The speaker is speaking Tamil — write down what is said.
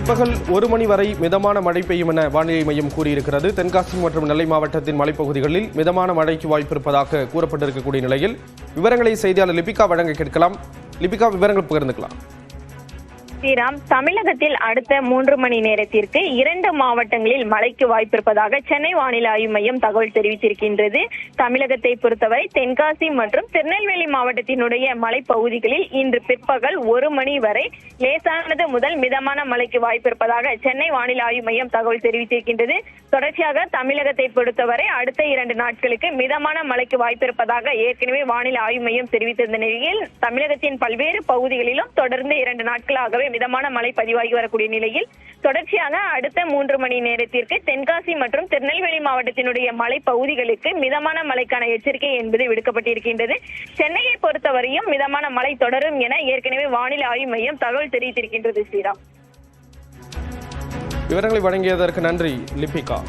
பிற்பகல் 1 மணி வரை மிதமான மழை பெய்யும் என வானிலை மையம் கூறியிருக்கிறது. தென்காசி மற்றும் நெல்லை மாவட்டத்தின் மலைப்பகுதிகளில் மிதமான மழைக்கு வாய்ப்பு இருப்பதாக கூறப்பட்டிருக்கக்கூடிய நிலையில் விவரங்களை செய்தியாளர் லிபிகா வழங்க கேட்கலாம். லிபிகா, விவரங்கள் பகிர்ந்துக்கலாம். ஸ்ரீராம், தமிழகத்தில் அடுத்த 3 மணி நேரத்திற்கு 2 மாவட்டங்களில் மழைக்கு வாய்ப்பிருப்பதாக சென்னை வானிலை ஆய்வு மையம் தகவல் தெரிவித்திருக்கின்றது. தமிழகத்தை பொறுத்தவரை தென்காசி மற்றும் திருநெல்வேலி மாவட்டத்தினுடைய மலைப்பகுதிகளில் இன்று பிற்பகல் 1 மணி வரை லேசானது முதல் மிதமான மழைக்கு வாய்ப்பிருப்பதாக சென்னை வானிலை ஆய்வு மையம் தகவல் தெரிவித்திருக்கின்றது. தொடர்ச்சியாக தமிழகத்தை பொறுத்தவரை அடுத்த 2 நாட்களுக்கு மிதமான மழைக்கு வாய்ப்பிருப்பதாக ஏற்கனவே வானிலை ஆய்வு மையம் தெரிவித்திருந்த நிலையில் தமிழகத்தின் பல்வேறு பகுதிகளிலும் தொடர்ந்து 2 நாட்களாகவே மிதமான மழை பதிவாகி வரக்கூடிய நிலையில் தொடர்ச்சியாக அடுத்த 3 மணி நேரத்திற்கு தென்காசி மற்றும் திருநெல்வேலி மாவட்டத்தினுடைய மலை பகுதிகளுக்கு மிதமான மழைக்கான எச்சரிக்கை என்பது விடுக்கப்பட்டிருக்கின்றது. சென்னையை பொறுத்தவரையும் மிதமான மழை தொடரும் என ஏற்கனவே வானிலை ஆய்வு மையம் தகவல் தெரிவித்திருக்கின்றது. ஸ்ரீராம், விவரங்களை வழங்கியதற்கு நன்றி லிபிகா.